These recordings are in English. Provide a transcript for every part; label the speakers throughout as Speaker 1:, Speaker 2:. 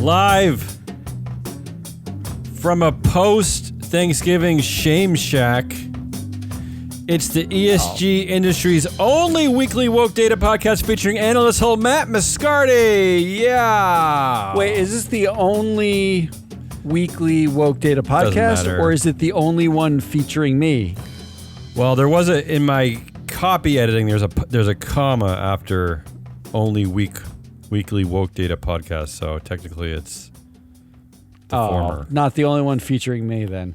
Speaker 1: Live from a post-Thanksgiving shame shack, it's the ESG industry's only weekly woke data podcast featuring analyst whole Matt Moscardi. Yeah.
Speaker 2: Wait, is this the only weekly woke data podcast, or is it the only one featuring me?
Speaker 1: Well, there was in my copy editing, there's a comma after only weekly woke data podcast, so technically it's the former.
Speaker 2: Not the only one featuring me then.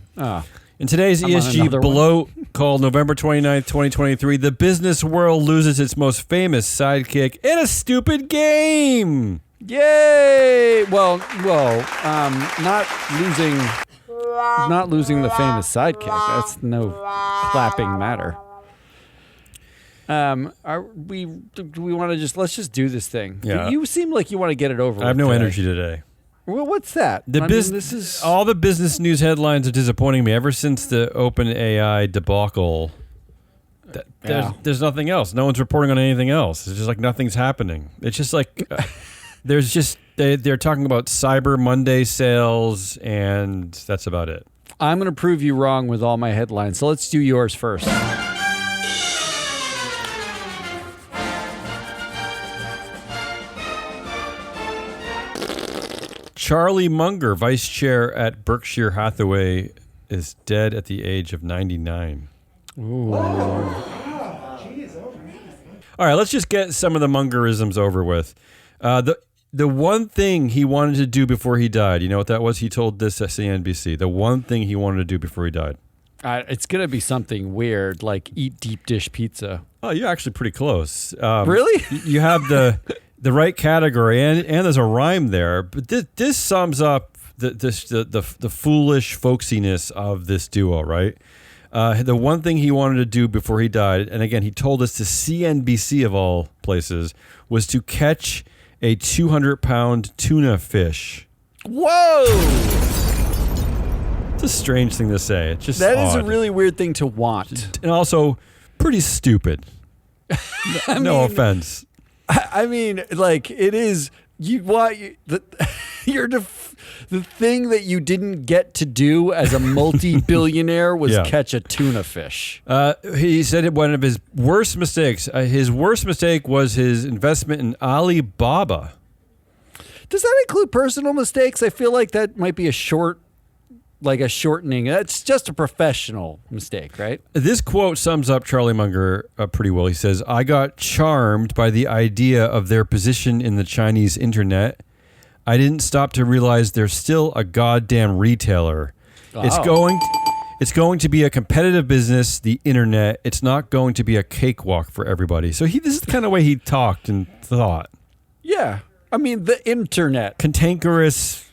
Speaker 1: In today's ESG bloat called November 29th, 2023, the business world loses its most famous sidekick in a stupid game.
Speaker 2: Yay! Well, not losing the famous sidekick. That's no clapping matter. Do we want to let's just do this thing?
Speaker 1: Yeah.
Speaker 2: You seem like you want to get it over.
Speaker 1: I have no energy today.
Speaker 2: Well, what's that?
Speaker 1: All the business news headlines are disappointing me ever since the OpenAI debacle. There's nothing else. No one's reporting on anything else. It's just like nothing's happening. It's just like they're talking about Cyber Monday sales, and that's about it.
Speaker 2: I'm going to prove you wrong with all my headlines. So let's do yours first.
Speaker 1: Charlie Munger, vice chair at Berkshire Hathaway, is dead at the age of 99.
Speaker 2: Ooh.
Speaker 1: All right, let's just get some of the Mungerisms over with. The one thing he wanted to do before he died, you know what that was? He told this at CNBC. The one thing he wanted to do before he died.
Speaker 2: It's going to be something weird, like eat deep dish pizza.
Speaker 1: Oh, you're actually pretty close.
Speaker 2: Really?
Speaker 1: You have the right category, and there's a rhyme there. But this sums up the foolish folksiness of this duo, right? The one thing he wanted to do before he died, and again, he told us to CNBC of all places, was to catch a 200-pound tuna fish.
Speaker 2: Whoa!
Speaker 1: It's a strange thing to say. It's just
Speaker 2: that
Speaker 1: odd.
Speaker 2: is a really weird thing to want,
Speaker 1: and also pretty stupid. No offense.
Speaker 2: I mean, like, it is. The thing that you didn't get to do as a multi-billionaire was catch a tuna fish.
Speaker 1: He said one of his worst mistakes. His worst mistake was his investment in Alibaba.
Speaker 2: Does that include personal mistakes? I feel like that might be a shortening. That's just a professional mistake, right?
Speaker 1: This quote sums up Charlie Munger pretty well. He says, "I got charmed by the idea of their position in the Chinese internet. I didn't stop to realize they're still a goddamn retailer. Oh. It's going to be a competitive business, the internet. It's not going to be a cakewalk for everybody." So this is the kind of way he talked and thought.
Speaker 2: Yeah. I mean, the internet.
Speaker 1: Cantankerous,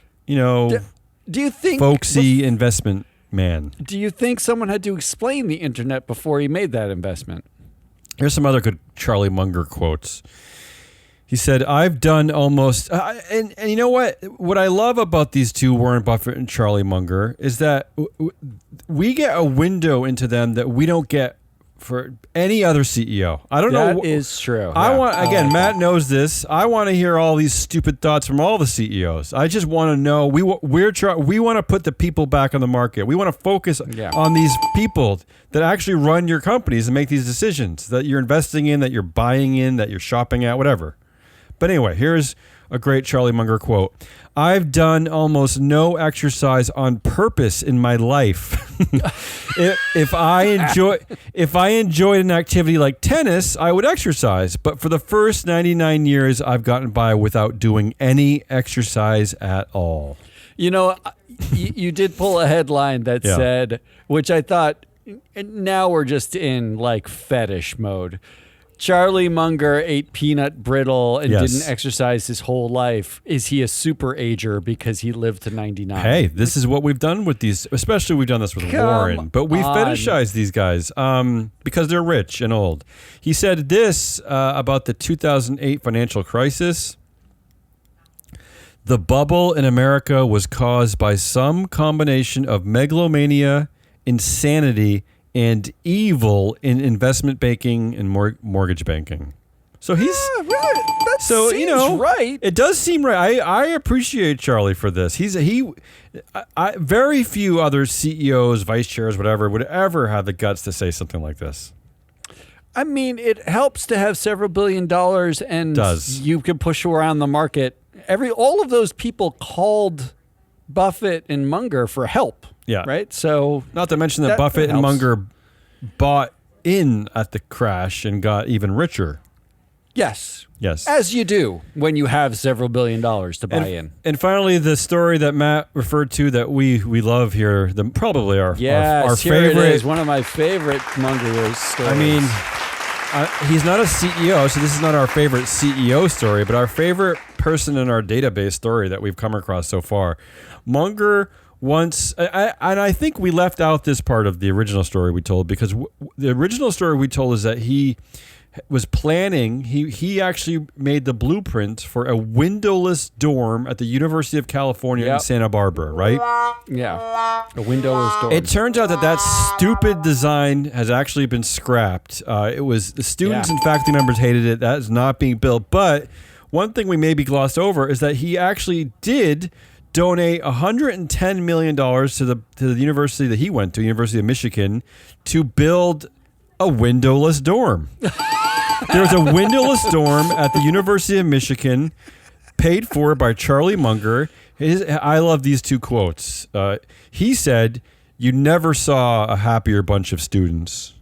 Speaker 2: Do you think
Speaker 1: folksy investment man.
Speaker 2: Do you think someone had to explain the internet before he made that investment?
Speaker 1: Here's some other good Charlie Munger quotes. He said, "I've done almost..." and you know what? What I love about these two, Warren Buffett and Charlie Munger, is that we get a window into them that we don't get for any other CEO. I don't know.
Speaker 2: That is true.
Speaker 1: Matt knows this. I want to hear all these stupid thoughts from all the CEOs. I just want to know. We want to put the people back on the market. We want to focus on these people that actually run your companies and make these decisions that you're investing in, that you're buying in, that you're shopping at, whatever. But anyway, here's a great Charlie Munger quote. "I've done almost no exercise on purpose in my life. If I enjoyed an activity like tennis, I would exercise. But for the first 99 years, I've gotten by without doing any exercise at all."
Speaker 2: You did pull a headline that said, which I thought, now we're just in like fetish mode. Charlie Munger ate peanut brittle and didn't exercise his whole life. Is he a super ager because he lived to 99?
Speaker 1: Hey, this is what we've done with these, especially we've done this with Warren, but we fetishize these guys because they're rich and old. He said this about the 2008 financial crisis. "The bubble in America was caused by some combination of megalomania, insanity, and evil in investment banking and mortgage banking." So he's
Speaker 2: that
Speaker 1: so
Speaker 2: seems right.
Speaker 1: It does seem right. I appreciate Charlie for this. Very few other CEOs, vice chairs, whatever, would ever have the guts to say something like this.
Speaker 2: I mean, it helps to have several $1 billion, and you can push around the market. All of those people called Buffett and Munger for help.
Speaker 1: Yeah.
Speaker 2: Right. So
Speaker 1: not to mention that Buffett and Munger bought in at the crash and got even richer.
Speaker 2: Yes.
Speaker 1: Yes.
Speaker 2: As you do when you have several $1 billion to buy in.
Speaker 1: And finally, the story that Matt referred to that we love here, probably our favorite.
Speaker 2: Here it is, one of my favorite Munger stories.
Speaker 1: I mean, he's not a CEO, so this is not our favorite CEO story, but our favorite person in our database story that we've come across so far. Munger once, and I think we left out this part of the original story we told, because the original story we told is that he was planning, he actually made the blueprint for a windowless dorm at the University of California in Santa Barbara, right?
Speaker 2: Yeah, a windowless dorm.
Speaker 1: It turns out that stupid design has actually been scrapped. It was the students and faculty members hated it. That is not being built. But one thing we maybe glossed over is that he actually did donate $110 million to the university that he went to, University of Michigan, to build a windowless dorm. There's a windowless dorm at the University of Michigan, paid for by Charlie Munger. I love these two quotes. He said, "You never saw a happier bunch of students."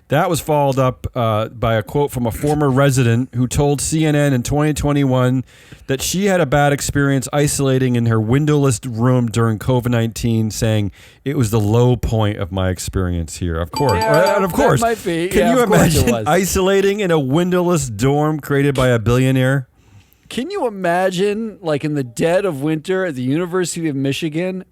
Speaker 1: That was followed up by a quote from a former resident who told CNN in 2021 that she had a bad experience isolating in her windowless room during COVID-19, saying, "It was the low point of my experience here." Of course. And of course.
Speaker 2: That might be.
Speaker 1: Can you imagine isolating in a windowless dorm created by a billionaire?
Speaker 2: Can you imagine, like in the dead of winter at the University of Michigan,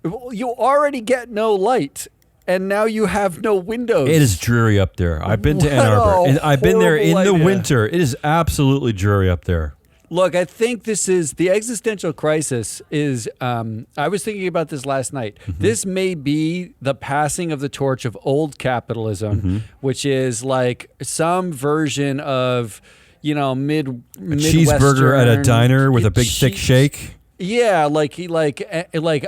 Speaker 2: you already get no light. And now you have no windows.
Speaker 1: It is dreary up there. I've been to Ann Arbor. And I've been there in the winter. It is absolutely dreary up there.
Speaker 2: Look, I think this is the existential crisis is, I was thinking about this last night. Mm-hmm. This may be the passing of the torch of old capitalism, which is like some version of, Midwestern.
Speaker 1: Cheeseburger at a diner with a big thick shake.
Speaker 2: Yeah, like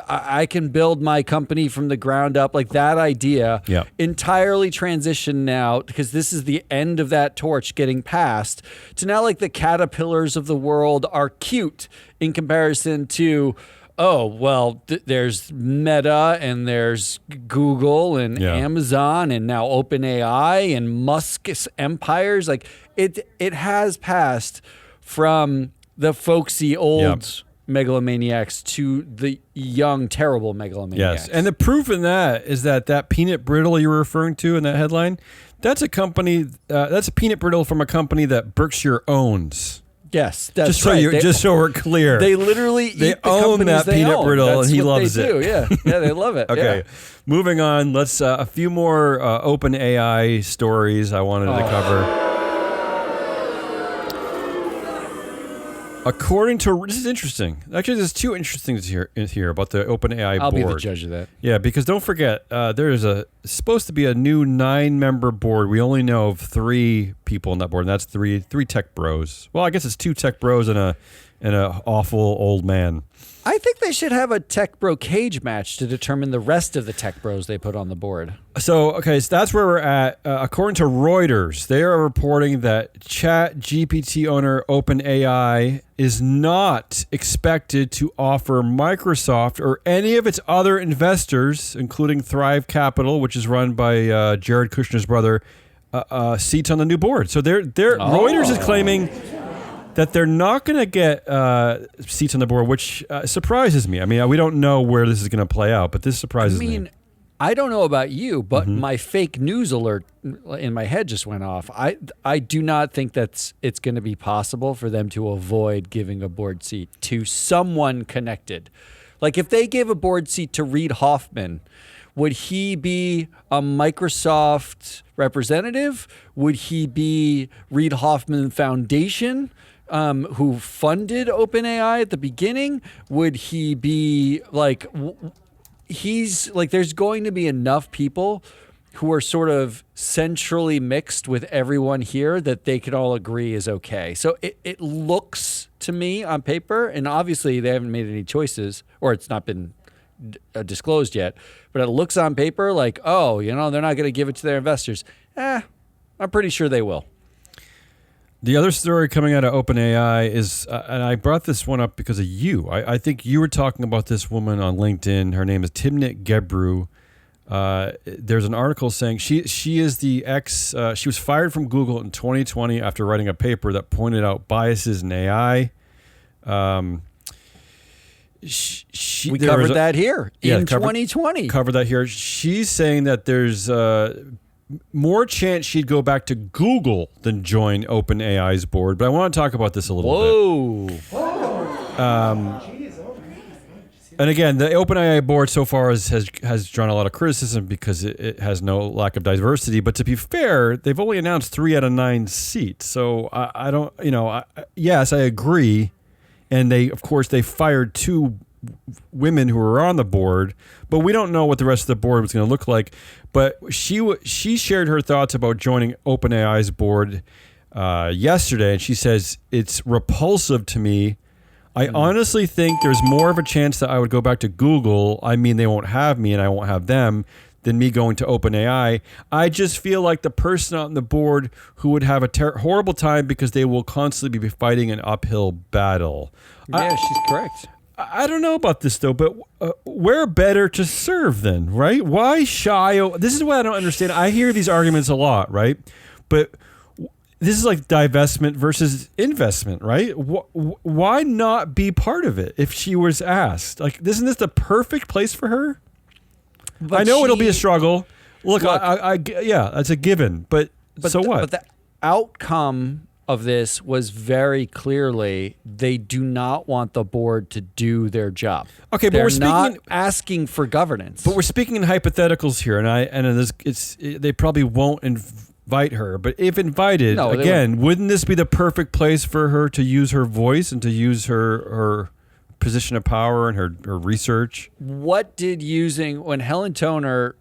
Speaker 2: I can build my company from the ground up, like that idea. Entirely transitioned now, because this is the end of that torch getting passed, to now like the Caterpillars of the world are cute in comparison to, there's Meta and there's Google and Amazon and now OpenAI and Musk's empires. Like it has passed from the folksy old megalomaniacs to the young, terrible megalomaniacs.
Speaker 1: Yes, and the proof in that is that peanut brittle you were referring to in that headline, that's a company, that's a peanut brittle from a company that Berkshire owns.
Speaker 2: Yes, that's right.
Speaker 1: Just so we're clear.
Speaker 2: They literally
Speaker 1: own that peanut brittle, and he loves it.
Speaker 2: Yeah, they love it.
Speaker 1: Okay, moving on. Let's a few more OpenAI stories I wanted to cover. According to, this is interesting. Actually, there's two interesting things here about the OpenAI board.
Speaker 2: I'll be the judge of that.
Speaker 1: Yeah, because don't forget, there is supposed to be a new 9-member board. We only know of 3 people on that board, and that's three tech bros. Well, I guess it's 2 tech bros and an awful old man.
Speaker 2: I think they should have a tech bro cage match to determine the rest of the tech bros they put on the board.
Speaker 1: So that's where we're at. According to Reuters, they are reporting that ChatGPT owner OpenAI is not expected to offer Microsoft or any of its other investors, including Thrive Capital, which is run by Jared Kushner's brother, seats on the new board. So Reuters is claiming that they're not going to get seats on the board, which surprises me. I mean, we don't know where this is going to play out, but this surprises me.
Speaker 2: I don't know about you, but my fake news alert in my head just went off. I do not think it's going to be possible for them to avoid giving a board seat to someone connected. Like if they gave a board seat to Reid Hoffman, would he be a Microsoft representative? Would he be Reid Hoffman Foundation? Who funded OpenAI at the beginning? Would he be like, he's like, there's going to be enough people who are sort of centrally mixed with everyone here that they can all agree is okay. So it looks to me on paper, and obviously they haven't made any choices, or it's not been disclosed yet, but it looks on paper like, oh, they're not going to give it to their investors. I'm pretty sure they will.
Speaker 1: The other story coming out of OpenAI is, and I brought this one up because of you. I think you were talking about this woman on LinkedIn. Her name is Timnit Gebru. There's an article saying she is the she was fired from Google in 2020 after writing a paper that pointed out biases in AI.
Speaker 2: We covered that here in 2020.
Speaker 1: Covered that here. She's saying that there's more chance she'd go back to Google than join OpenAI's board. But I want to talk about this a little bit. And again, the OpenAI board so far has drawn a lot of criticism because it has no lack of diversity. But to be fair, they've only announced 3 out of 9 seats. So I don't, yes, I agree. And they fired 2 women who were on the board, but we don't know what the rest of the board was going to look like. But she shared her thoughts about joining OpenAI's board yesterday, and she says, it's repulsive to me. I honestly think there's more of a chance that I would go back to Google. I mean, they won't have me and I won't have them than me going to OpenAI. I just feel like the person on the board who would have a horrible time because they will constantly be fighting an uphill battle.
Speaker 2: Yeah, she's correct.
Speaker 1: I don't know about this, though, but we're better to serve then, right? Why shy? This is what I don't understand. I hear these arguments a lot, right? But this is like divestment versus investment, right? Why not be part of it if she was asked? Like, isn't this the perfect place for her? But I know it'll be a struggle. Look, yeah, that's a given. But so what?
Speaker 2: But the outcome of this was very clearly they do not want the board to do their job.
Speaker 1: Okay, but
Speaker 2: they're not asking for governance.
Speaker 1: But we're speaking in hypotheticals here, and they probably won't invite her. But if invited, wouldn't this be the perfect place for her to use her voice and to use her position of power and her research?
Speaker 2: What did when Helen Toner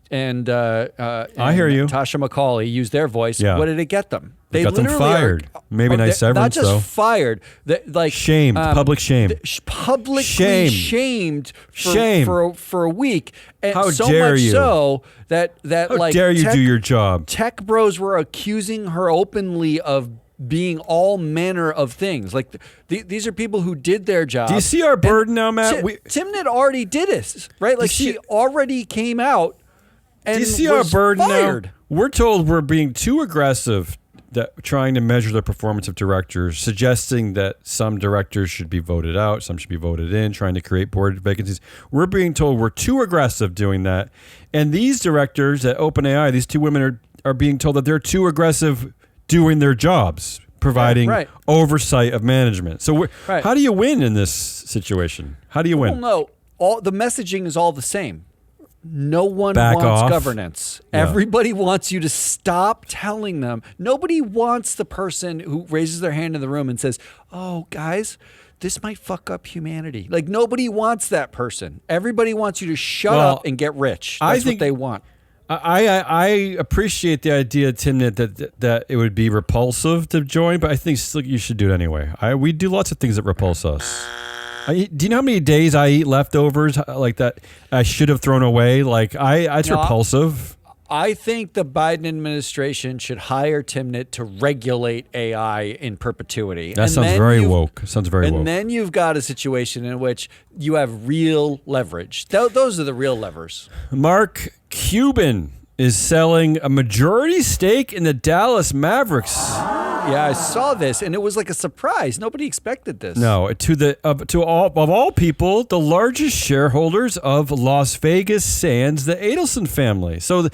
Speaker 2: and
Speaker 1: I hear you,
Speaker 2: Tasha McCauley used their voice, what did it get them?
Speaker 1: They got them fired. Maybe nice severance,
Speaker 2: though. Not just
Speaker 1: though.
Speaker 2: fired.
Speaker 1: Shamed. Public shame.
Speaker 2: Publicly shamed for a week. And
Speaker 1: How
Speaker 2: so
Speaker 1: dare
Speaker 2: much
Speaker 1: you?
Speaker 2: So that
Speaker 1: How dare you do your job?
Speaker 2: Tech bros were accusing her openly of being all manner of things. Like these are people who did their job.
Speaker 1: Do you see our burden now, Matt?
Speaker 2: Timnit already did this, right? Like she already came out and
Speaker 1: do you see
Speaker 2: was
Speaker 1: our burden
Speaker 2: fired.
Speaker 1: now? We're told we're being too aggressive, trying to measure the performance of directors, suggesting that some directors should be voted out, some should be voted in, trying to create board vacancies. We're being told we're too aggressive doing that. And these directors at OpenAI, these 2 women are being told that they're too aggressive doing their jobs, providing oversight of management. So how do you win in this situation? How do you win?
Speaker 2: Well, no, the messaging is all the same. No one wants governance. Yeah. Everybody wants you to stop telling them. Nobody wants the person who raises their hand in the room and says, oh, guys, this might fuck up humanity. Like, nobody wants that person. Everybody wants you to shut up and get rich. That's what they want.
Speaker 1: I appreciate the idea, Timnit, that it would be repulsive to join, but I think still you should do it anyway. We do lots of things that repulse us. Do you know how many days I eat leftovers like that I should have thrown away? Like it's repulsive.
Speaker 2: I think the Biden administration should hire Timnit to regulate AI in perpetuity.
Speaker 1: That sounds very woke.
Speaker 2: And then you've got a situation in which you have real leverage. Those are the real levers.
Speaker 1: Mark Cuban is selling a majority stake in the Dallas Mavericks.
Speaker 2: Yeah, I saw this, and it was like a surprise. Nobody expected this.
Speaker 1: No, to all people, the largest shareholders of Las Vegas Sands, the Adelson family. So the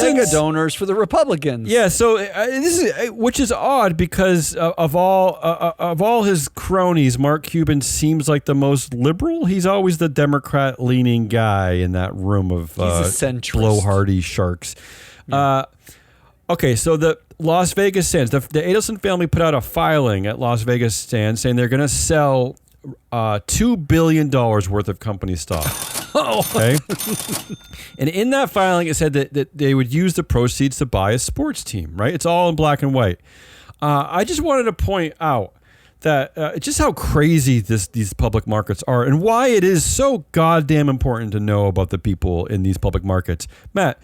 Speaker 2: mega donors for the Republicans.
Speaker 1: Yeah, so this is which is odd because of all his cronies, Mark Cuban seems like the most liberal. He's always the Democrat-leaning guy in that room of blowhardy sharks. Yeah. Okay, so the Las Vegas Sands, the Adelson family put out a filing at Las Vegas Sands saying they're going to sell $2 billion worth of company stock. Okay. And in that filing, it said that they would use the proceeds to buy a sports team, right? It's all in black and white. I just wanted to point out that just how crazy these public markets are and why it is so goddamn important to know about the people in these public markets. Matt,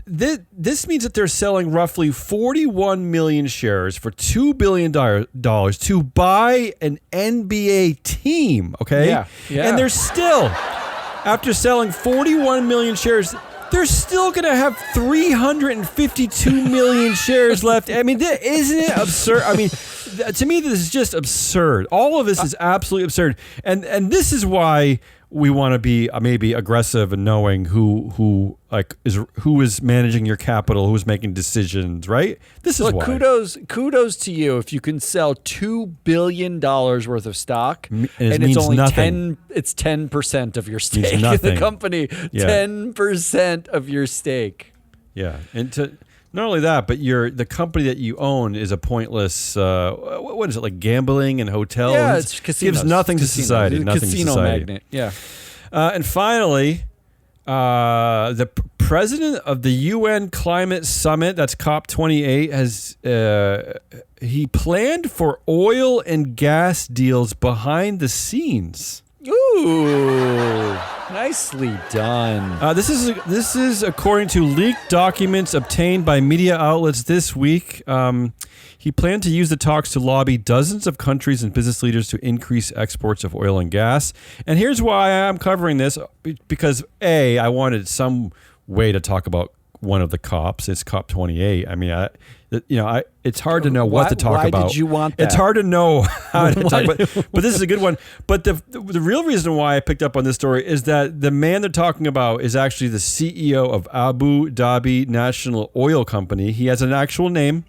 Speaker 1: this means that they're selling roughly 41 million shares for $2 billion to buy an NBA team, okay?
Speaker 2: Yeah.
Speaker 1: And they're still, after selling 41 million shares, they're still going to have 352 million shares left. I mean, isn't it absurd? I mean, to me, this is just absurd. All of this is absolutely absurd. And this is why we want to be maybe aggressive in knowing who is managing your capital, who's making decisions, right? This is why.
Speaker 2: Kudos to you if you can sell $2 billion worth of stock
Speaker 1: and
Speaker 2: it's only
Speaker 1: nothing.
Speaker 2: It's 10% of your stake in
Speaker 1: nothing.
Speaker 2: the company.
Speaker 1: Yeah.
Speaker 2: 10% of your stake.
Speaker 1: Yeah, and not only that, but the company that you own is a pointless. What is it, like gambling and hotels?
Speaker 2: Yeah, it's casinos.
Speaker 1: Gives nothing to society.
Speaker 2: It's a
Speaker 1: nothing
Speaker 2: casino
Speaker 1: to society.
Speaker 2: magnet. Yeah.
Speaker 1: And finally, the president of the UN Climate Summit, that's COP28, has he planned for oil and gas deals behind the scenes.
Speaker 2: Ooh, nicely done.
Speaker 1: This is according to leaked documents obtained by media outlets this week. He planned to use the talks to lobby dozens of countries and business leaders to increase exports of oil and gas. And here's why I'm covering this, because I wanted some way to talk about one of the COPs. It's COP28. I mean, it's hard to know what to talk about.
Speaker 2: Why did you want that?
Speaker 1: It's hard to know how to talk about, but this is a good one. But the real reason why I picked up on this story is that the man they're talking about is actually the CEO of Abu Dhabi National Oil Company. He has an actual name.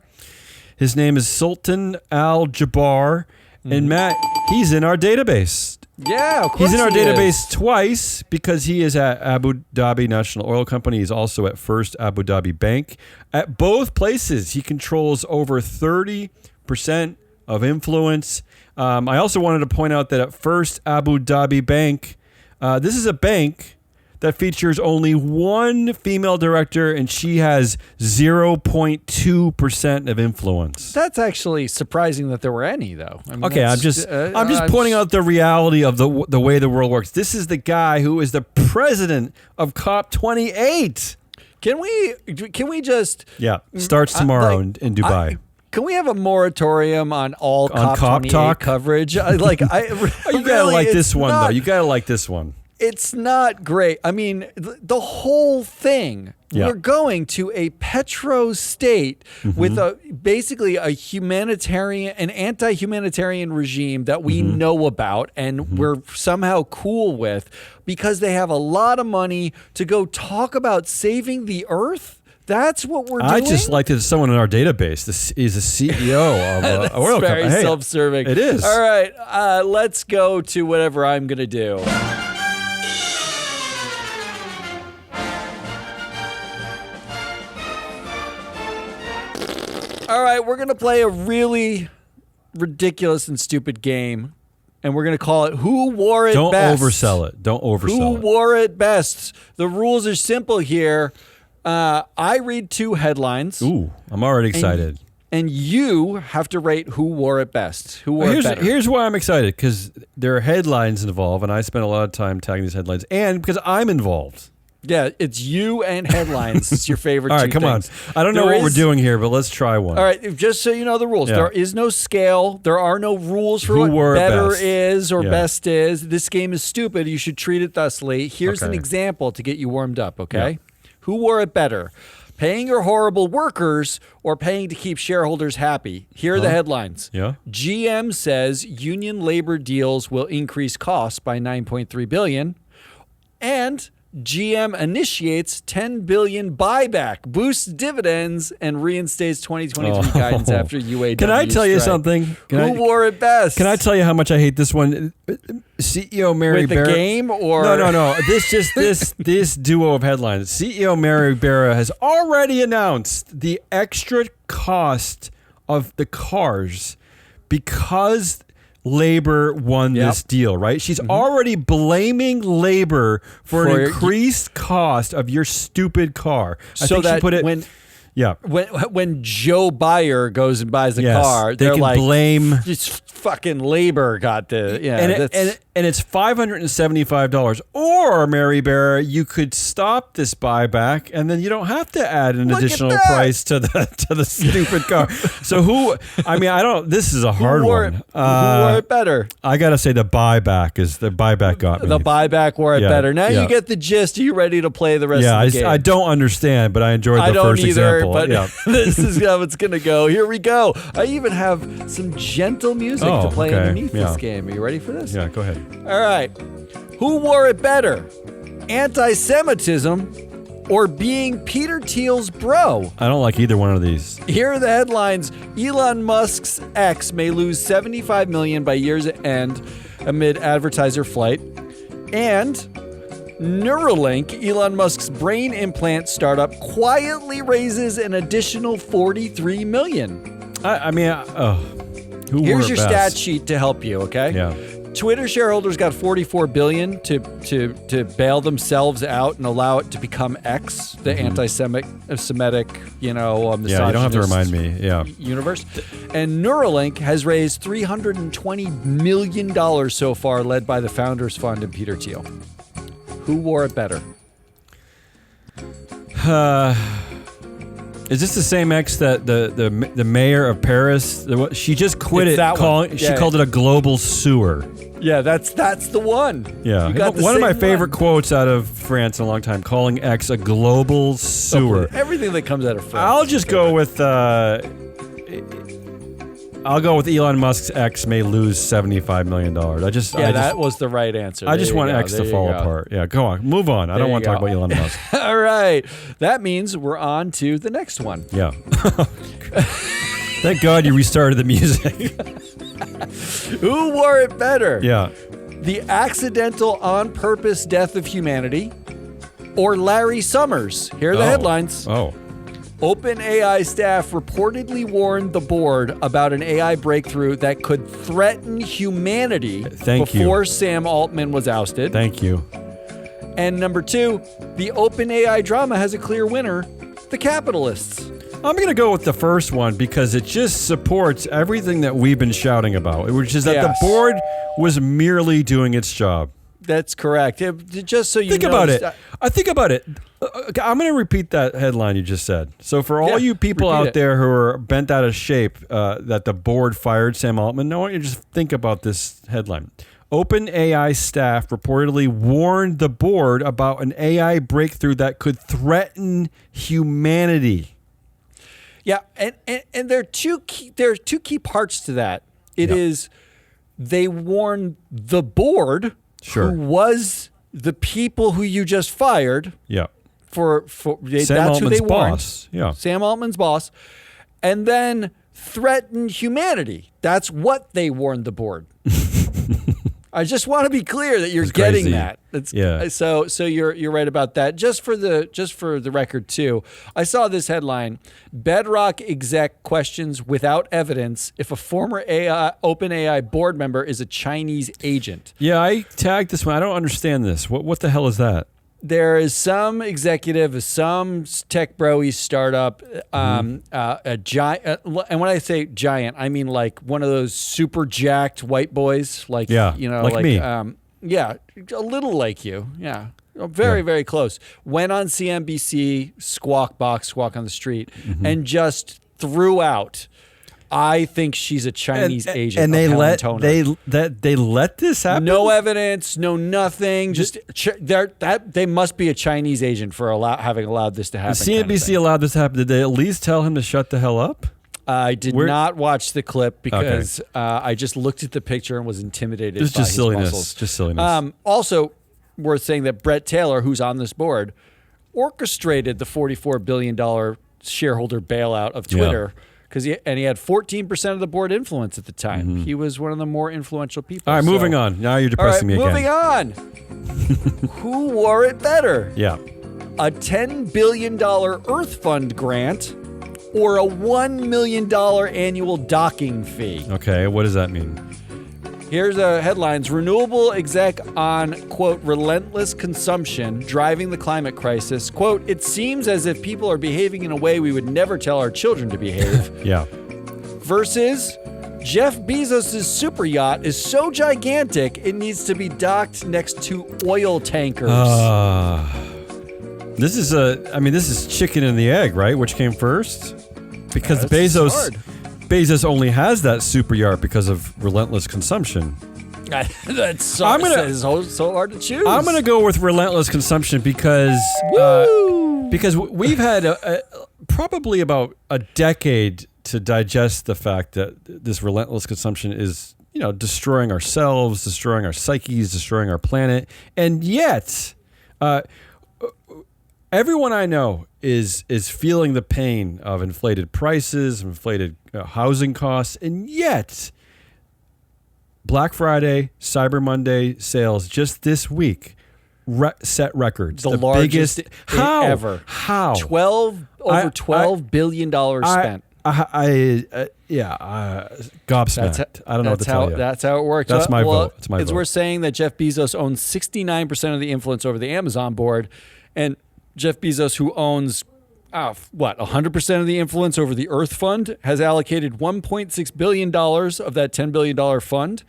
Speaker 1: His name is Sultan Al Jaber. And Matt, he's in our database.
Speaker 2: Yeah, of course
Speaker 1: he's in our
Speaker 2: he
Speaker 1: database
Speaker 2: is.
Speaker 1: twice because he is at Abu Dhabi National Oil Company. He's also at First Abu Dhabi Bank. At both places, he controls over 30% of influence. I also wanted to point out that at First Abu Dhabi Bank, this is a bank that features only one female director, and she has 0.2% of influence.
Speaker 2: That's actually surprising that there were any, though. I mean,
Speaker 1: okay, I'm just pointing out the reality of the way the world works. This is the guy who is the president of COP28.
Speaker 2: Can we just?
Speaker 1: Yeah, starts tomorrow in Dubai.
Speaker 2: Can we have a moratorium on all COP28
Speaker 1: talk
Speaker 2: coverage?
Speaker 1: You gotta like this one though. You gotta like this one.
Speaker 2: It's not great. I mean, the whole thing.
Speaker 1: Yeah.
Speaker 2: We're going to a petro state with basically an anti-humanitarian regime that we know about and we're somehow cool with because they have a lot of money to go talk about saving the earth. That's what we're doing.
Speaker 1: I just like that someone in our database. This is a CEO of an oil company.
Speaker 2: Very self-serving.
Speaker 1: It is.
Speaker 2: All right, let's go to whatever I'm going to do. All right, we're going to play a really ridiculous and stupid game, and we're going to call it Who Wore It
Speaker 1: Don't
Speaker 2: Best.
Speaker 1: oversell it. Don't oversell
Speaker 2: Who
Speaker 1: it.
Speaker 2: wore it best? The rules are simple here. I read two headlines.
Speaker 1: Ooh, I'm already excited.
Speaker 2: And you have to rate who wore it best. Who wore it better.
Speaker 1: Here's why I'm excited, because there are headlines involved, and I spent a lot of time tagging these headlines, and because I'm involved.
Speaker 2: Yeah, it's you and headlines. It's your favorite
Speaker 1: All right,
Speaker 2: two
Speaker 1: come
Speaker 2: things.
Speaker 1: on. I don't know what we're doing here, but let's try one.
Speaker 2: All right, just so you know the rules.
Speaker 1: Yeah.
Speaker 2: There is no scale. There are no rules for
Speaker 1: Who
Speaker 2: what
Speaker 1: wore it
Speaker 2: better
Speaker 1: best?
Speaker 2: is or
Speaker 1: Yeah.
Speaker 2: best is. This game is stupid. You should treat it thusly. Here's an
Speaker 1: Okay.
Speaker 2: example to get you warmed up, okay?
Speaker 1: Yeah.
Speaker 2: Who wore it better? Paying your horrible workers or paying to keep shareholders happy? Here are the headlines.
Speaker 1: Yeah.
Speaker 2: GM says union labor deals will increase costs by $9.3 billion. And GM initiates $10 billion buyback, boosts dividends, and reinstates 2023 guidance after UAW
Speaker 1: Can I tell you
Speaker 2: strike.
Speaker 1: something?
Speaker 2: Who wore it best?
Speaker 1: Can I tell you how much I hate this one? CEO Mary
Speaker 2: With the
Speaker 1: Barra.
Speaker 2: game or
Speaker 1: No. This duo of headlines. CEO Mary Barra has already announced the extra cost of the cars because labor won this deal, right? She's already blaming labor for an increased cost of your stupid car. I think she put it
Speaker 2: when Joe Buyer goes and buys a car,
Speaker 1: they
Speaker 2: they're
Speaker 1: can
Speaker 2: like,
Speaker 1: blame
Speaker 2: just fucking labor got the
Speaker 1: and it's $575. Or Mary Bear, you could stop this buyback and then you don't have to add an additional price to the stupid car. So this is a hard one.
Speaker 2: Who wore it better?
Speaker 1: I gotta say the buyback got me.
Speaker 2: The buyback wore it better. Now you get the gist. Are you ready to play the rest of the game?
Speaker 1: I don't understand, but I enjoyed the first example.
Speaker 2: But this is how it's gonna go. Here we go. I even have some gentle music to play underneath this game. Are you ready for this?
Speaker 1: Yeah, go ahead.
Speaker 2: All right. Who wore it better? Anti-Semitism or being Peter Thiel's bro?
Speaker 1: I don't like either one of these.
Speaker 2: Here are the headlines. Elon Musk's X may lose $75 million by year's end amid advertiser flight. And Neuralink, Elon Musk's brain implant startup, quietly raises an additional $43 million.
Speaker 1: Here's
Speaker 2: your stat sheet to help you, okay?
Speaker 1: Yeah.
Speaker 2: Twitter shareholders got $44 billion to bail themselves out and allow it to become X, the anti-Semitic, misogynist.
Speaker 1: You don't have to remind me. Yeah.
Speaker 2: Universe. And Neuralink has raised $320 million so far, led by the Founders Fund and Peter Thiel. Who wore it better?
Speaker 1: Is this the same X that the mayor of Paris? She just quit
Speaker 2: It's that one.
Speaker 1: She called it a global sewer.
Speaker 2: Yeah, that's the one.
Speaker 1: Yeah,
Speaker 2: You got the
Speaker 1: one of my
Speaker 2: same
Speaker 1: favorite
Speaker 2: one.
Speaker 1: quotes out of France in a long time, calling X a global sewer.
Speaker 2: Everything that comes out of France.
Speaker 1: I'll just go with. I'll go with Elon Musk's X may lose $75 million.
Speaker 2: That was the right answer.
Speaker 1: I just want X to fall apart. Yeah, go on. Move on. I don't want to talk about Elon Musk.
Speaker 2: All right. That means we're on to the next one.
Speaker 1: Yeah. Thank God you restarted the music.
Speaker 2: Who wore it better?
Speaker 1: Yeah.
Speaker 2: The accidental on-purpose death of humanity or Larry Summers? Here are the headlines. OpenAI staff reportedly warned the board about an AI breakthrough that could threaten humanity before Sam Altman was ousted.
Speaker 1: Thank you.
Speaker 2: And number 2, the OpenAI drama has a clear winner, the capitalists.
Speaker 1: I'm going to go with the first one because it just supports everything that we've been shouting about, which is that the board was merely doing its job.
Speaker 2: That's correct. Just so you
Speaker 1: think about it. Think about it. I'm going to repeat that headline you just said. So for all you people out there who are bent out of shape that the board fired Sam Altman, I want you to just think about this headline. OpenAI staff reportedly warned the board about an AI breakthrough that could threaten humanity.
Speaker 2: Yeah, and there are two key parts to that. It is they warned the board, who was the people who you just fired.
Speaker 1: Yeah.
Speaker 2: That's
Speaker 1: Altman's
Speaker 2: who they warned.
Speaker 1: boss. Yeah.
Speaker 2: Sam Altman's boss. And then threaten humanity. That's what they warned the board. I just want to be clear that you're getting that. So you're right about that. Just for the record too, I saw this headline: Bedrock exec questions without evidence if a former OpenAI board member is a Chinese agent.
Speaker 1: Yeah, I tagged this one. I don't understand this. What the hell is that?
Speaker 2: There is some executive of some tech bro-y startup, a giant, and when I say giant, I mean like one of those super jacked white boys, like
Speaker 1: me.
Speaker 2: A little like you, very close. Went on CNBC, Squawk on the Street, and just threw out, I think she's a Chinese agent.
Speaker 1: And they let this happen.
Speaker 2: No evidence, no nothing. Just they must be a Chinese agent for having allowed this to happen.
Speaker 1: CNBC allowed this to happen. Did they at least tell him to shut the hell up?
Speaker 2: I did not watch the clip because I just looked at the picture and was intimidated.
Speaker 1: It's
Speaker 2: by
Speaker 1: just
Speaker 2: his
Speaker 1: silliness.
Speaker 2: muscles.
Speaker 1: Just silliness.
Speaker 2: Also, worth saying that Brett Taylor, who's on this board, orchestrated the $44 billion shareholder bailout of Twitter. Because he had 14% of the board influence at the time. He was one of the more influential people.
Speaker 1: All right, moving on. Now you're depressing me again.
Speaker 2: Moving on. Who wore it better?
Speaker 1: Yeah.
Speaker 2: A $10 billion Earth Fund grant or a $1 million annual docking fee?
Speaker 1: Okay, what does that mean?
Speaker 2: Here's headlines. Renewable exec on, quote, relentless consumption driving the climate crisis. Quote, it seems as if people are behaving in a way we would never tell our children to behave.
Speaker 1: Yeah.
Speaker 2: Versus Jeff Bezos' super yacht is so gigantic it needs to be docked next to oil tankers.
Speaker 1: This is chicken and the egg, right? Which came first? Because Bezos only has that super yacht because of relentless consumption.
Speaker 2: That's so hard to choose.
Speaker 1: I'm going to go with relentless consumption because we've had probably about a decade to digest the fact that this relentless consumption is, destroying ourselves, destroying our psyches, destroying our planet. And yet, everyone I know is feeling the pain of inflated prices, inflated housing costs, and yet Black Friday, Cyber Monday sales just this week set records.
Speaker 2: The largest ever.
Speaker 1: How?
Speaker 2: $12 billion spent.
Speaker 1: Gobsmacked. I don't know what to tell you.
Speaker 2: That's how it works.
Speaker 1: That's my vote. It's my vote.
Speaker 2: It's worth saying that Jeff Bezos owns 69% of the influence over the Amazon board, and Jeff Bezos, who owns 100% of the influence over the Earth Fund, has allocated $1.6 billion of that $10 billion fund,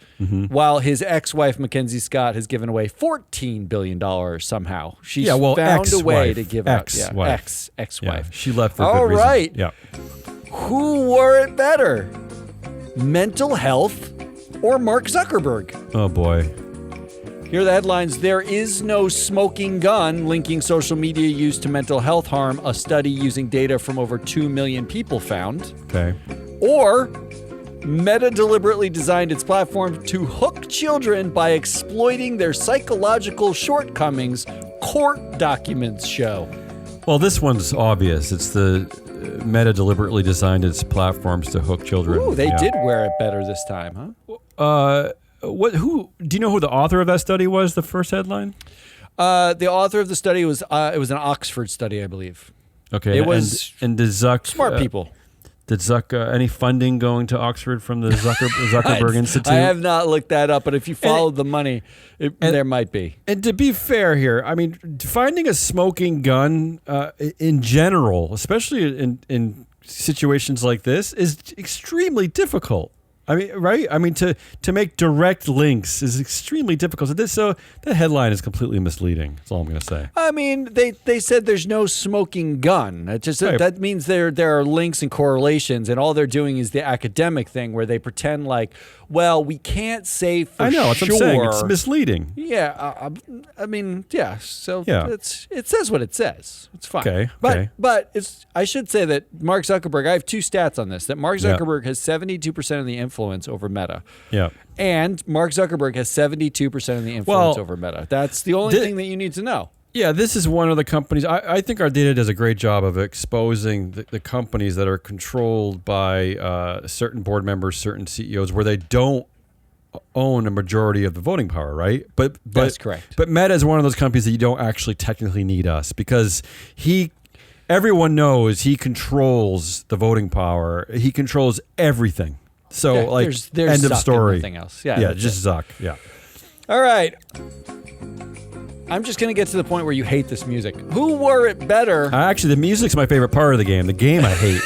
Speaker 2: while his ex-wife, Mackenzie Scott, has given away $14 billion somehow. She's found a way to give out. Ex-wife.
Speaker 1: Yeah, she left for good reason.
Speaker 2: All right.
Speaker 1: Yeah.
Speaker 2: Who wore it better? Mental health or Mark Zuckerberg?
Speaker 1: Oh, boy.
Speaker 2: Here are the headlines. There is no smoking gun linking social media use to mental health harm, a study using data from over 2 million people found.
Speaker 1: Okay.
Speaker 2: Or Meta deliberately designed its platform to hook children by exploiting their psychological shortcomings, court documents show.
Speaker 1: Well, this one's obvious. It's the Meta deliberately designed its platforms to hook children.
Speaker 2: Ooh, they did wear it better this time, huh?
Speaker 1: Who do you know who the author of that study was? The first headline.
Speaker 2: The author of the study was it was an Oxford study, I believe.
Speaker 1: Okay,
Speaker 2: it was
Speaker 1: and did Zuck
Speaker 2: smart people.
Speaker 1: Did Zuck any funding going to Oxford from the Zuckerberg Institute?
Speaker 2: I have not looked that up, but if you follow the money, there might be.
Speaker 1: And to be fair here, I mean, finding a smoking gun in general, especially in situations like this, is extremely difficult. I mean, right? I mean, to make direct links is extremely difficult. So that headline is completely misleading. That's all I'm going to say.
Speaker 2: I mean, they said there's no smoking gun. That means there are links and correlations, and all they're doing is the academic thing where they pretend like, well, we can't say for sure.
Speaker 1: I know, that's what I'm saying. It's misleading.
Speaker 2: Yeah, I mean, yeah. So
Speaker 1: yeah.
Speaker 2: It says what it says. It's fine.
Speaker 1: Okay.
Speaker 2: But I should say that Mark Zuckerberg, I have two stats on this, that Mark Zuckerberg has 72% of the influence over Meta.
Speaker 1: Yeah.
Speaker 2: And Mark Zuckerberg has 72% of the influence over Meta. That's the only thing that you need to know.
Speaker 1: Yeah, this is one of the companies. I think our data does a great job of exposing the companies that are controlled by certain board members, certain CEOs, where they don't own a majority of the voting power, right? But
Speaker 2: that's correct.
Speaker 1: But Meta is one of those companies that you don't actually technically need us because everyone knows he controls the voting power. He controls everything. So there's end of story.
Speaker 2: Nothing else. Yeah,
Speaker 1: just Zuck. Yeah.
Speaker 2: All right. I'm just going to get to the point where you hate this music. Who wore it better?
Speaker 1: Actually, the music's my favorite part of the game. The game I hate.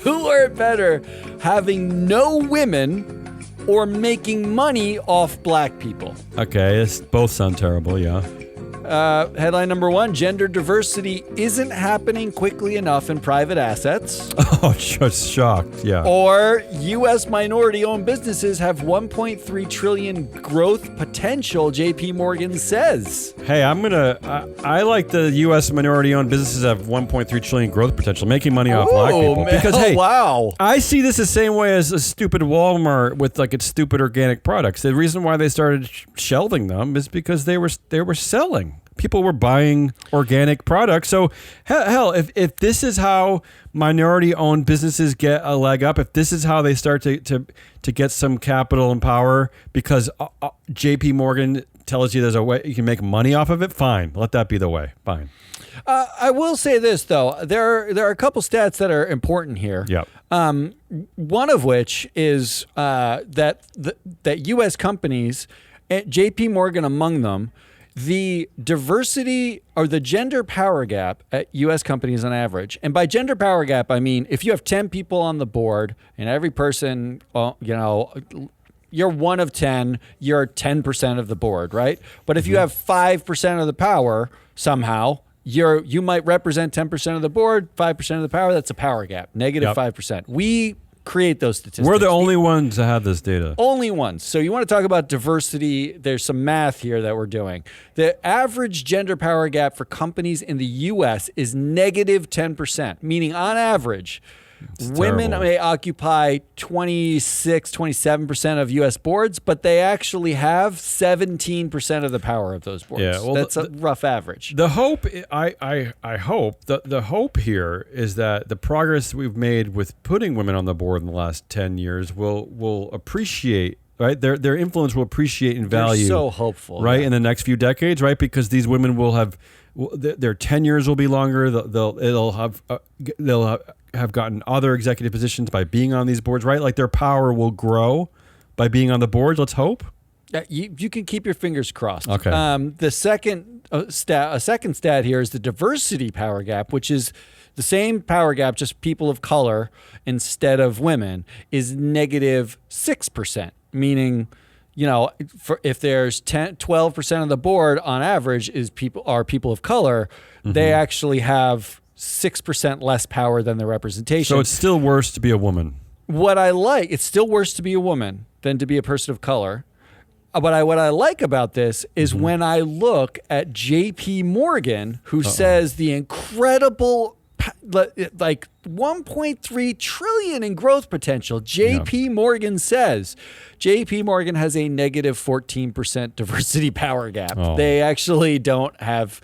Speaker 2: Who wore it better? Having no women or making money off black people?
Speaker 1: Okay, both sound terrible, yeah.
Speaker 2: Headline number one, gender diversity isn't happening quickly enough in private assets.
Speaker 1: Oh, just shocked, yeah.
Speaker 2: Or U.S. minority-owned businesses have 1.3 trillion growth potential, J.P. Morgan says.
Speaker 1: Hey, I like the U.S. minority-owned businesses have 1.3 trillion growth potential, making money off black people.
Speaker 2: Man.
Speaker 1: Because, hey,
Speaker 2: wow.
Speaker 1: I see this the same way as a stupid Walmart with like its stupid organic products. The reason why they started shelving them is because they were selling. People were buying organic products. So hell, if this is how minority-owned businesses get a leg up, if this is how they start to get some capital and power because J.P. Morgan tells you there's a way you can make money off of it, fine. Let that be the way. Fine.
Speaker 2: I will say this, though. There are a couple stats that are important here.
Speaker 1: Yep.
Speaker 2: One of which is that U.S. companies, J.P. Morgan among them, the diversity or the gender power gap at U.S. companies on average, and by gender power gap, I mean if you have 10 people on the board and every person, you're one of 10, you're 10% of the board, right? But if you have 5% of the power somehow, you might represent 10% of the board, 5% of the power. That's a power gap, negative 5%. We create those statistics.
Speaker 1: We're the only ones that have this data.
Speaker 2: Only ones. So you want to talk about diversity, there's some math here that we're doing. The average gender power gap for companies in the U.S. is negative 10%, meaning on average, women may occupy 26, 27% of U.S. boards, but they actually have 17% of the power of those boards. Yeah, well, that's a rough average.
Speaker 1: The hope, I hope, the hope here is that the progress we've made with putting women on the board in the last 10 years will appreciate, right? Their influence will appreciate in value.
Speaker 2: They're so hopeful.
Speaker 1: Right, in the next few decades, right? Because these women will have, their tenures will be longer. They'll have gotten other executive positions by being on these boards, right? Like their power will grow by being on the boards. Let's hope.
Speaker 2: You can keep your fingers crossed.
Speaker 1: Okay.
Speaker 2: The second stat here is the diversity power gap, which is the same power gap, just people of color instead of women, is negative 6%, meaning, if there's 12% of the board on average are people of color, they actually have 6% less power than the representation.
Speaker 1: So it's still worse to be a woman.
Speaker 2: It's still worse to be a woman than to be a person of color. But what I like about this is when I look at J.P. Morgan, who says the incredible, like 1.3 trillion in growth potential. J.P. Morgan says J.P. Morgan has a negative 14% diversity power gap. They actually don't have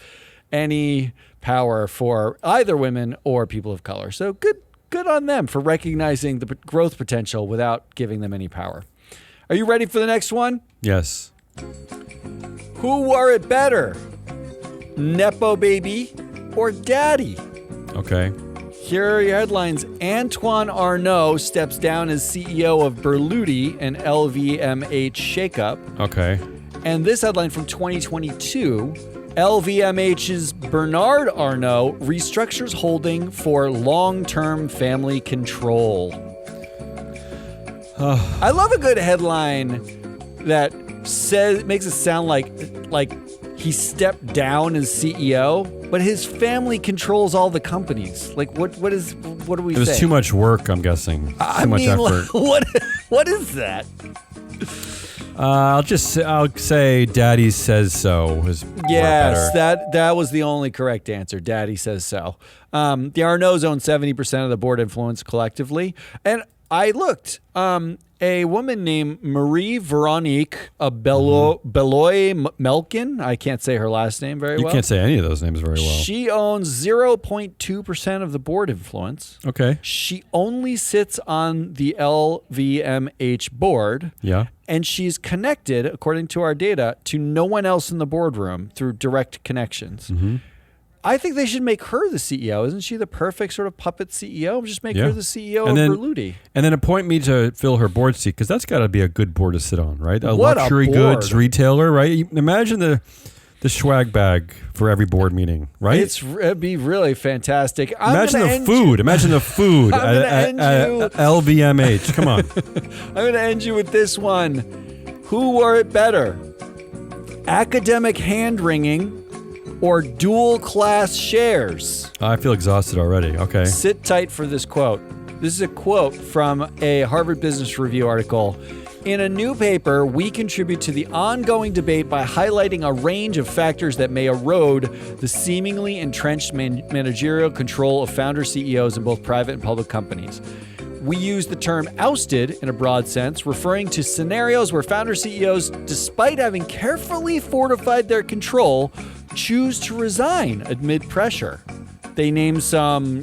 Speaker 2: any power for either women or people of color. So good on them for recognizing the growth potential without giving them any power. Are you ready for the next one?
Speaker 1: Yes.
Speaker 2: Who wore it better? Nepo baby or daddy?
Speaker 1: Okay.
Speaker 2: Here are your headlines. Antoine Arnault steps down as CEO of Berluti and LVMH shakeup.
Speaker 1: Okay.
Speaker 2: And this headline from 2022, LVMH's Bernard Arnault restructures holding for long-term family control. I love a good headline that makes it sound like he stepped down as CEO, but his family controls all the companies. Like what do we say?
Speaker 1: It was too much work, I'm guessing. Too much effort.
Speaker 2: What is that?
Speaker 1: I'll say Daddy says so.
Speaker 2: Yes, that was the only correct answer. Daddy says so. The Arnauds own 70% of the board influence collectively, and I looked. A woman named Marie Veronique Beloy-Melkin. I can't say her last name very well.
Speaker 1: You can't say any of those names very well.
Speaker 2: She owns 0.2% of the board influence.
Speaker 1: Okay.
Speaker 2: She only sits on the LVMH board.
Speaker 1: Yeah.
Speaker 2: And she's connected, according to our data, to no one else in the boardroom through direct connections. Mm-hmm. I think they should make her the CEO. Isn't she the perfect sort of puppet CEO? Just make her the CEO of Berluti.
Speaker 1: And then appoint me to fill her board seat, because that's got to be a good board to sit on, right? A luxury goods retailer, right? Imagine the swag bag for every board meeting, right?
Speaker 2: It'd be really fantastic.
Speaker 1: Imagine the food at LVMH. Come on.
Speaker 2: I'm going to end you with this one. Who wore it better? Academic hand-wringing or dual-class shares?
Speaker 1: I feel exhausted already. Okay.
Speaker 2: Sit tight for this quote. This is a quote from a Harvard Business Review article. In a new paper, we contribute to the ongoing debate by highlighting a range of factors that may erode the seemingly entrenched managerial control of founder CEOs in both private and public companies. We use the term ousted in a broad sense, referring to scenarios where founder CEOs, despite having carefully fortified their control, choose to resign amid pressure. They name some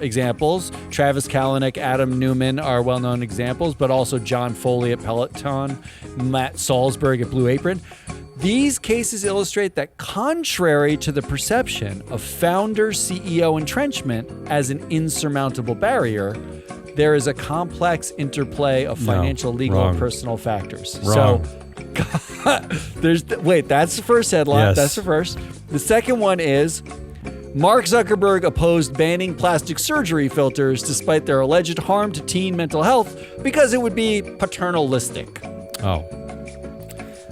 Speaker 2: examples. Travis Kalanick, Adam Newman are well-known examples, but also John Foley at Peloton, Matt Salzberg at Blue Apron. These cases illustrate that contrary to the perception of founder CEO entrenchment as an insurmountable barrier, there is a complex interplay of financial, legal, and personal factors.
Speaker 1: Wrong.
Speaker 2: So, wait, that's the first headline.
Speaker 1: Yes.
Speaker 2: That's the first. The second one is Mark Zuckerberg opposed banning plastic surgery filters despite their alleged harm to teen mental health because it would be paternalistic.
Speaker 1: Oh.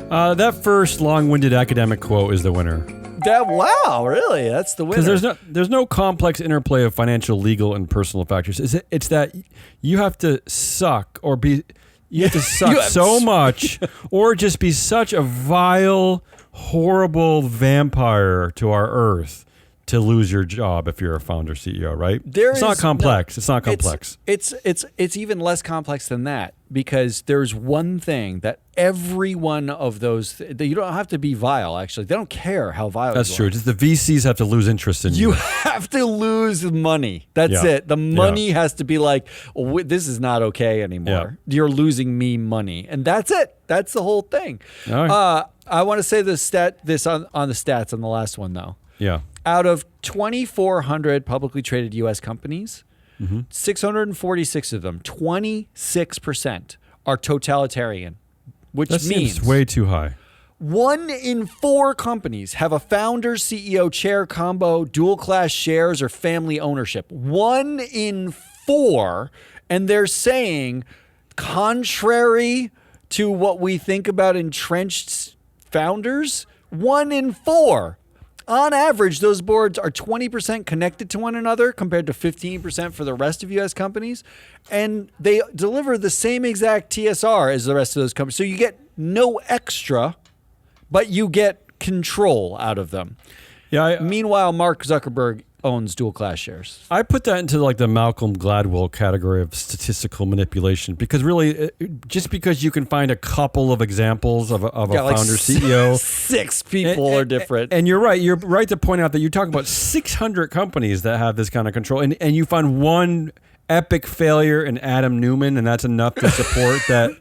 Speaker 1: That first long-winded academic quote is the winner.
Speaker 2: Wow, really? That's the winner.
Speaker 1: Because there's no complex interplay of financial, legal, and personal factors. It's that you have to suck or be... You have to suck so much or just be such a vile, horrible vampire to our earth to lose your job if you're a founder CEO, right? It's not complex. It's not complex.
Speaker 2: It's even less complex than that because there's one thing that every one of those you don't have to be vile. Actually, they don't care how vile.
Speaker 1: That's true. Just the VCs have to lose interest in you.
Speaker 2: You have to lose money. That's it. The money has to be like, this is not okay anymore. Yeah. You're losing me money, and that's it. That's the whole thing. All right. I want to say on the stats on the last one though.
Speaker 1: Yeah.
Speaker 2: Out of 2,400 publicly traded U.S. companies, 646 of them, 26%, are totalitarian, which
Speaker 1: that
Speaker 2: means
Speaker 1: seems way too high.
Speaker 2: 1 in 4 companies have a founder, CEO, chair combo, dual class shares, or family ownership. 1 in 4, and they're saying, contrary to what we think about entrenched founders, 1 in 4. On average, those boards are 20% connected to one another compared to 15% for the rest of U.S. companies. And they deliver the same exact TSR as the rest of those companies. So you get no extra, but you get control out of them. Yeah. Meanwhile, Mark Zuckerberg owns dual class shares.
Speaker 1: I put that into like the Malcolm Gladwell category of statistical manipulation because really, just because you can find a couple of examples of a founder CEO,
Speaker 2: 6 people are different.
Speaker 1: And you're right to point out that you talk about 600 companies that have this kind of control, and you find one epic failure in Adam Newman, and that's enough to support that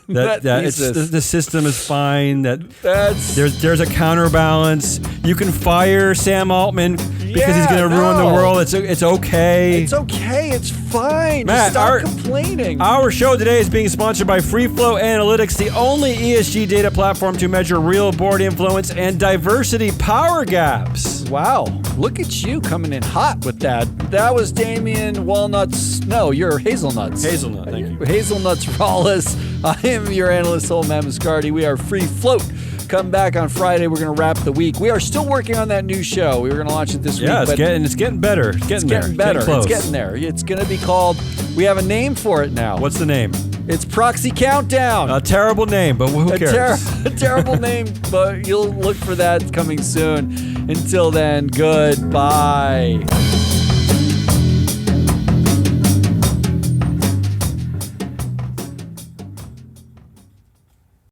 Speaker 1: the system is fine. There's a counterbalance. You can fire Sam Altman because he's going to ruin the world. It's okay.
Speaker 2: It's okay. It's fine.
Speaker 1: Matt,
Speaker 2: stop complaining.
Speaker 1: Our show today is being sponsored by Free Flow Analytics, the only ESG data platform to measure real board influence and diversity power gaps.
Speaker 2: Wow, look at you coming in hot with that. That was Damian Walnuts. No, you're Hazelnuts.
Speaker 1: Hazelnut, thank you.
Speaker 2: Hazelnuts Rawless. I am your analyst, Matt Muscardi. We are Free Float. Come back on Friday. We're going to wrap the week. We are still working on that new show. We were going to launch it this week.
Speaker 1: Yeah, it's getting better. It's getting
Speaker 2: better. It's getting there. It's going to be called, we have a name for it now.
Speaker 1: What's the name?
Speaker 2: It's Proxy Countdown.
Speaker 1: A terrible name, but who cares?
Speaker 2: A terrible name, but you'll look for that coming soon. Until then, goodbye.